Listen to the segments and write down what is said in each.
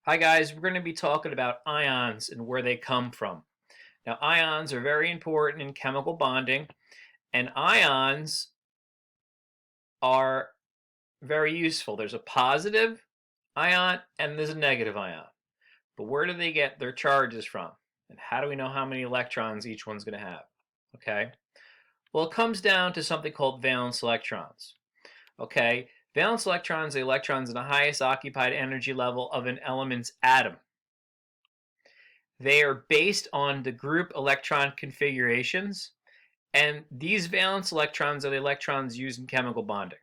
Hi guys, we're going to be talking about ions and where they come from. Now ions are very important in chemical bonding, and ions are very useful. There's a positive ion and there's a negative ion. But where do they get their charges from? And how do we know how many electrons each one's going to have? Okay? Well, it comes down to something called valence electrons. Okay? Valence electrons are the electrons in the highest occupied energy level of an element's atom. They are based on the group electron configurations, and these valence electrons are the electrons used in chemical bonding.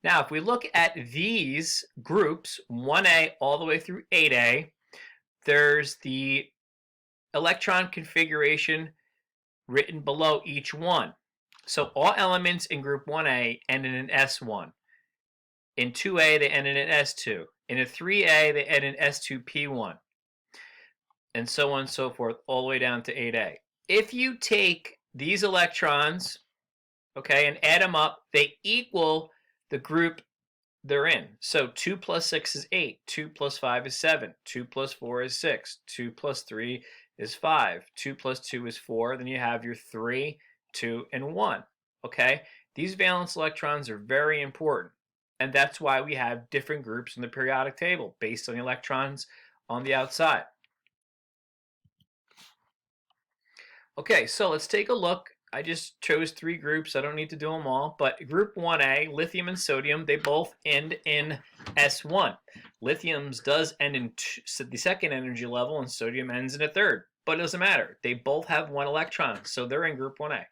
Now, if we look at these groups, 1A all the way through 8A, there's the electron configuration written below each one. So all elements in group 1A end in an S1. In 2A, they end in an S2. In a 3A, they end in S2P1. And so on and so forth, all the way down to 8A. If you take these electrons, okay, and add them up, they equal the group they're in. So 2 plus 6 is 8, 2 plus 5 is 7, 2 plus 4 is 6, 2 plus 3 is 5, 2 plus 2 is 4, then you have your 3, 2, and 1, okay? These valence electrons are very important, and that's why we have different groups in the periodic table based on the electrons on the outside. Okay, so let's take a look. I just chose 3 groups. I don't need to do them all, but group 1A, lithium and sodium, they both end in S1. Lithium's does end in the second energy level, and sodium ends in a third, but it doesn't matter. They both have 1 electron, so they're in group 1A.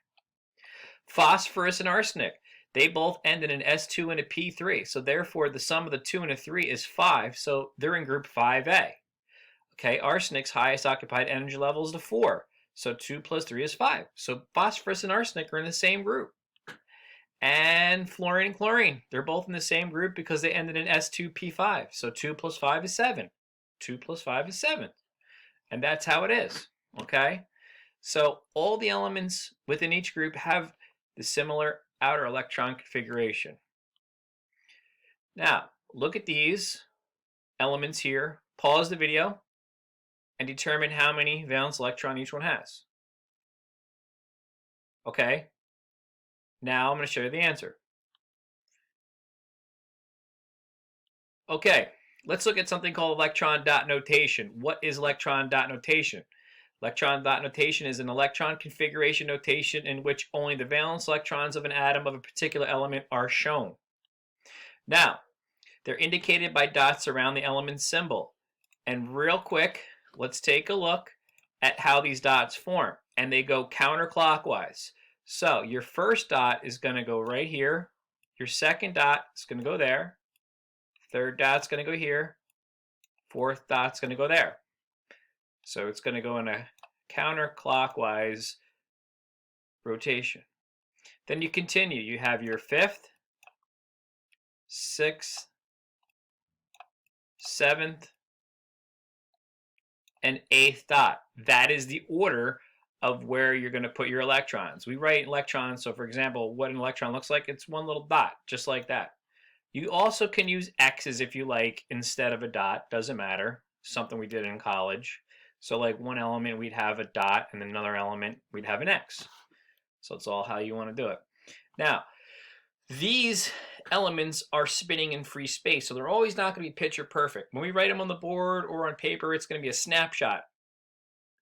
Phosphorus and arsenic, they both end in an S2 and a P3, so therefore the sum of the 2 and a 3 is 5, so they're in group 5A. Okay, arsenic's highest occupied energy level is the 4. So 2 plus 3 is 5. So phosphorus and arsenic are in the same group. And fluorine and chlorine, they're both in the same group because they ended in S2P5. So 2 plus 5 is 7. 2 plus 5 is 7. And that's how it is. Okay? So all the elements within each group have the similar outer electron configuration. Now, look at these elements here. Pause the video and determine how many valence electron each one has. Okay, now I'm going to show you the answer. Okay, let's look at something called electron dot notation. What is electron dot notation? Electron dot notation is an electron configuration notation in which only the valence electrons of an atom of a particular element are shown. Now, they're indicated by dots around the element symbol. And real quick, let's take a look at how these dots form. And they go counterclockwise. So your first dot is going to go right here. Your second dot is going to go there. Third dot's going to go here. Fourth dot's going to go there. So it's going to go in a counterclockwise rotation. Then you continue. You have your fifth, sixth, seventh, and eighth dot. That is the order of where you're going to put your electrons. We write electrons, so for example, what an electron looks like, it's one little dot, just like that. You also can use X's if you like instead of a dot, doesn't matter, something we did in college. So like one element we'd have a dot and another element we'd have an X. So it's all how you want to do it. Now, these elements are spinning in free space, so they're always not going to be picture perfect. When we write them on the board or on paper, it's going to be a snapshot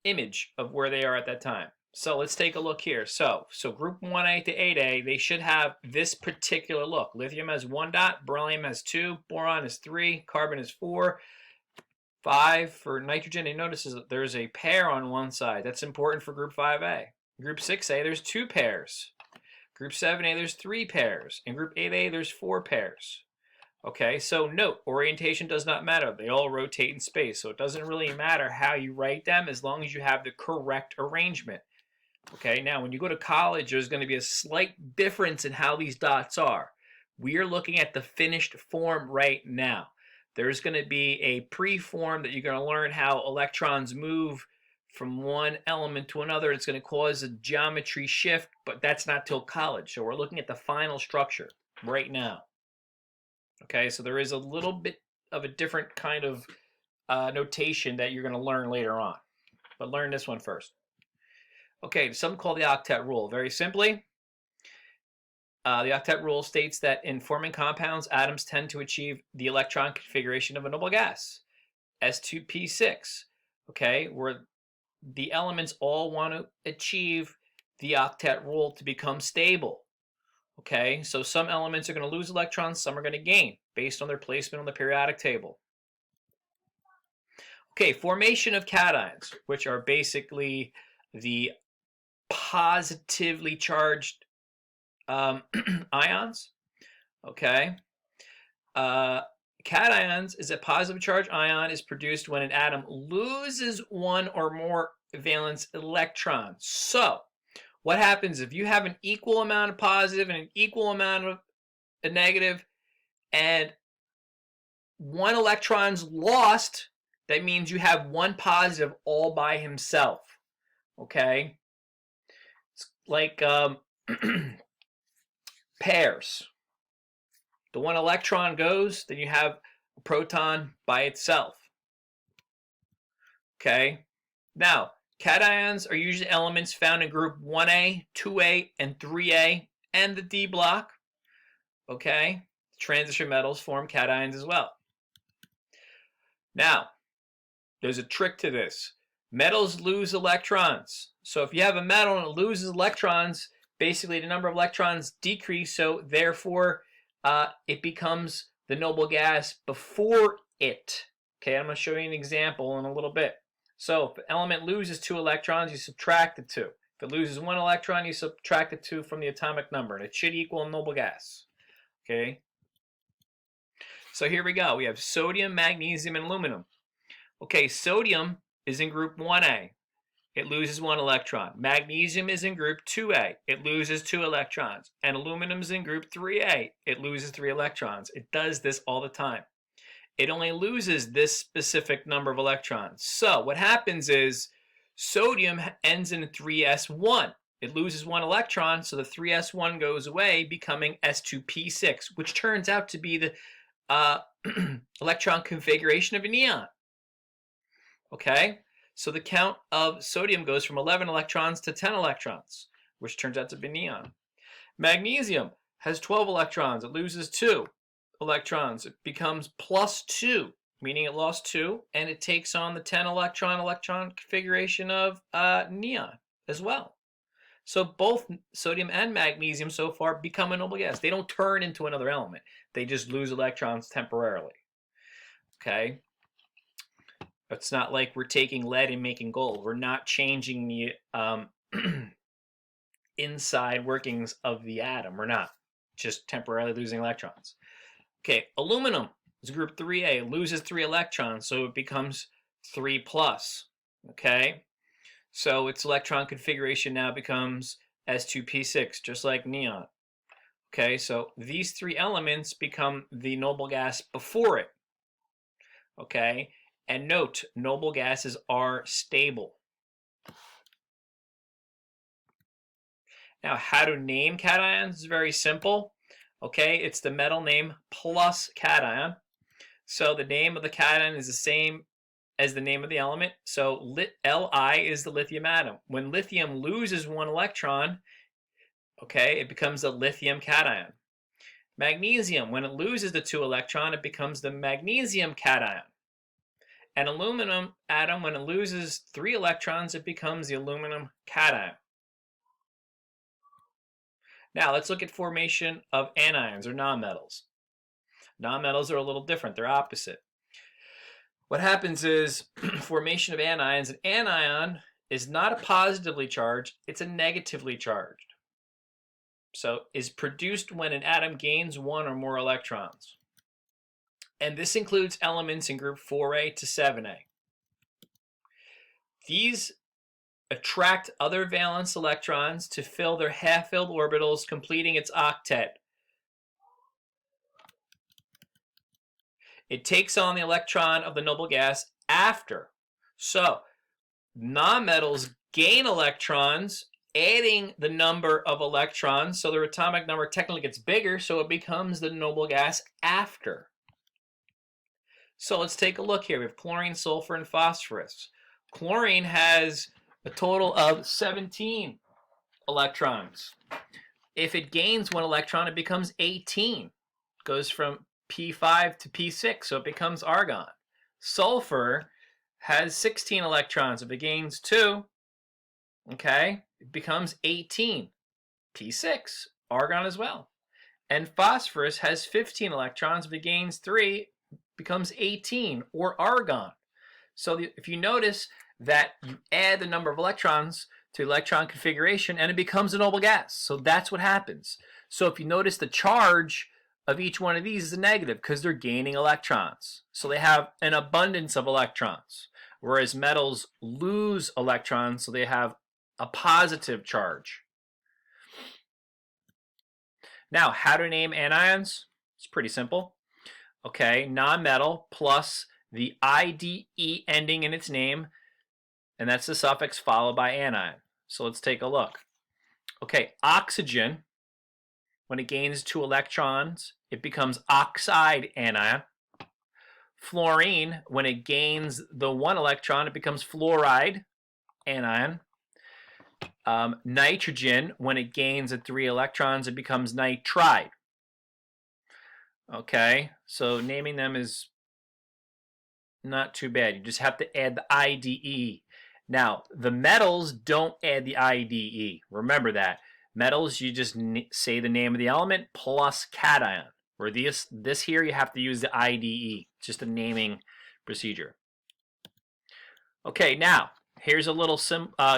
image of where they are at that time. So let's take a look here. So group 1A to 8A, they should have this particular look. Lithium has 1 dot, beryllium has 2, boron is 3, carbon is 4, 5 for nitrogen. And notice that there's a pair on one side. That's important for group 5A. Group 6A, there's 2 pairs. Group 7A, there's 3 pairs. In group 8A, there's 4 pairs. Okay, so note, orientation does not matter. They all rotate in space, so it doesn't really matter how you write them as long as you have the correct arrangement. Okay, now when you go to college, there's going to be a slight difference in how these dots are. We are looking at the finished form right now. There's going to be a pre-form that you're going to learn how electrons move from one element to another. It's going to cause a geometry shift, but that's not till college. So we're looking at the final structure right now. Okay, so there is a little bit a different kind of notation that you're going to learn later on. But learn this one first. Okay, something called the octet rule. Very simply, the octet rule states that in forming compounds, atoms tend to achieve the electron configuration of a noble gas, S2P6, okay, where the elements all want to achieve the octet rule to become stable. Okay, so some elements are going to lose electrons, some are going to gain based on their placement on the periodic table. Okay, formation of cations, which are basically the positively charged ions. Okay, cations is a positive charged ion is produced when an atom loses one or more valence electrons. So what happens if you have an equal amount of positive and an equal amount of a negative, and one electron's lost? That means you have one positive all by himself. Okay, it's like pairs. The one electron goes, then you have a proton by itself. Okay, now cations are usually elements found in group 1A, 2A, and 3A, and the D block. Okay, transition metals form cations as well. Now, there's a trick to this. Metals lose electrons. So if you have a metal and it loses electrons, basically the number of electrons decrease, so therefore it becomes the noble gas before it. Okay, I'm going to show you an example in a little bit. So if the element loses 2 electrons, you subtract the 2. If it loses 1 electron, you subtract the 2 from the atomic number, and it should equal a noble gas. Okay, so here we go. We have sodium, magnesium, and aluminum. Okay, sodium is in group 1A. It loses 1 electron. Magnesium is in group 2A. It loses 2 electrons. And aluminum is in group 3A. It loses 3 electrons. It does this all the time. It only loses this specific number of electrons. So what happens is sodium ends in 3s1. It loses 1 electron, so the 3s1 goes away, becoming S2P6, which turns out to be the electron configuration of a neon. Okay, so the count of sodium goes from 11 electrons to 10 electrons, which turns out to be neon. Magnesium has 12 electrons. It loses 2 electrons. It becomes +2, meaning it lost 2, and it takes on the 10 electron configuration of neon as well. So both sodium and magnesium so far become a noble gas. They don't turn into another element. They just lose electrons temporarily. Okay. It's not like we're taking lead and making gold. We're not changing the inside workings of the atom. We're not. Just temporarily losing electrons. Okay, aluminum is group 3A. It loses 3 electrons, so it becomes 3+. Okay, so its electron configuration now becomes S2P6, just like neon. Okay, so these 3 elements become the noble gas before it. Okay, and note, noble gases are stable. Now, how to name cations is very simple. Okay, it's the metal name plus cation. So the name of the cation is the same as the name of the element. So Li is the lithium atom. When lithium loses 1 electron, okay, it becomes a lithium cation. Magnesium, when it loses the 2 electron, it becomes the magnesium cation. And aluminum atom, when it loses 3 electrons, it becomes the aluminum cation. Now let's look at formation of anions or nonmetals. Nonmetals are a little different, they're opposite. What happens is formation of anions. An anion is not a positively charged, it's a negatively charged. So is produced when an atom gains 1 or more electrons. And this includes elements in group 4A to 7A. These attract other valence electrons to fill their half-filled orbitals, completing its octet. It takes on the electron of the noble gas after. So nonmetals gain electrons, adding the number of electrons, so their atomic number technically gets bigger, so it becomes the noble gas after. So let's take a look here. We have chlorine, sulfur, and phosphorus. Chlorine has a total of 17 electrons. If it gains 1 electron, it becomes 18. It goes from P5 to P6, so it becomes argon. Sulfur has 16 electrons. If it gains 2, okay, it becomes 18. P6, argon as well. And phosphorus has 15 electrons. If it gains 3, it becomes 18, or argon. So if you notice that you add the number of electrons to electron configuration and it becomes a noble gas. So that's what happens. So if you notice, the charge of each one of these is a negative because they're gaining electrons. So they have an abundance of electrons, whereas metals lose electrons, so they have a positive charge. Now, how to name anions? It's pretty simple. Okay, non-metal plus the IDE ending in its name, and that's the suffix followed by anion. So let's take a look. Okay, oxygen, when it gains 2 electrons, it becomes oxide anion. Fluorine, when it gains the 1 electron, it becomes fluoride anion. Nitrogen, when it gains the 3 electrons, it becomes nitride. Okay, so naming them is not too bad. You just have to add the IDE. Now, the metals don't add the IDE. Remember that. Metals, you just say the name of the element plus cation. Where this here, you have to use the IDE. Just a naming procedure. Okay, now, here's a little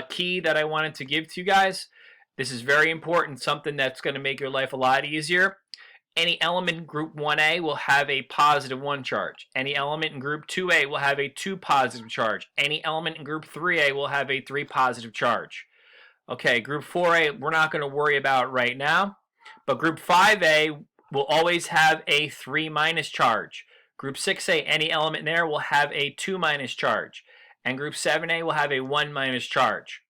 key that I wanted to give to you guys. This is very important, something that's going to make your life a lot easier. Any element in group 1A will have a positive 1 charge. Any element in group 2A will have a 2 positive charge. Any element in group 3A will have a 3 positive charge. Okay, group 4A we're not going to worry about right now, but group 5A will always have a 3 minus charge. Group 6A, any element in there will have a 2 minus charge. And group 7A will have a 1 minus charge.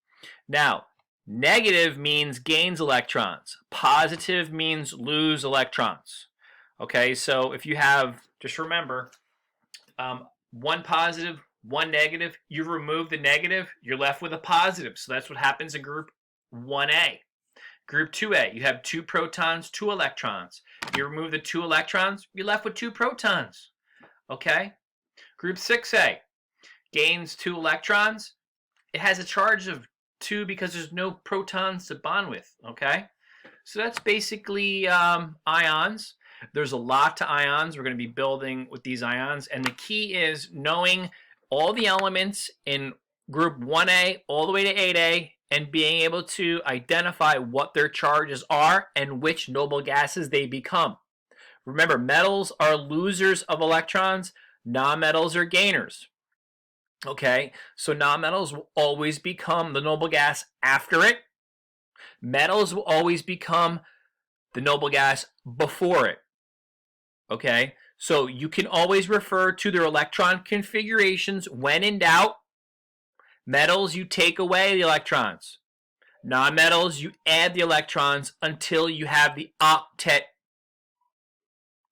Now, negative means gains electrons. Positive means lose electrons. Okay, so if you have, just remember, 1 positive, 1 negative, you remove the negative, you're left with a positive. So that's what happens in group 1A. Group 2A, you have 2 protons, 2 electrons. You remove the 2 electrons, you're left with 2 protons. Okay? Group 6A gains 2 electrons. It has a charge of 2 because there's no protons to bond with. Okay? So that's basically ions. There's a lot to ions. We're going to be building with these ions. And the key is knowing all the elements in group 1A all the way to 8A and being able to identify what their charges are and which noble gases they become. Remember, metals are losers of electrons. Non-metals are gainers. Okay, so non-metals will always become the noble gas after it. Metals will always become the noble gas before it. Okay, so you can always refer to their electron configurations when in doubt. Metals, you take away the electrons. Non-metals, you add the electrons until you have the octet,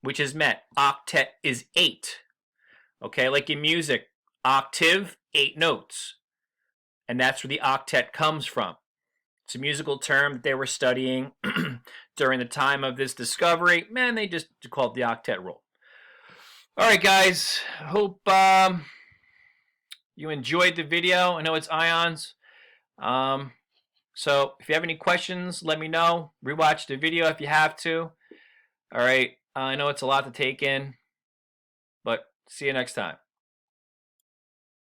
which is met. Octet is 8. Okay, like in music, octave, 8 notes. And that's where the octet comes from. It's a musical term that they were studying during the time of this discovery. Man, they just called it the octet rule. All right, guys. Hope you enjoyed the video. I know it's ions. So if you have any questions, let me know. Rewatch the video if you have to. All right. I know it's a lot to take in, but see you next time.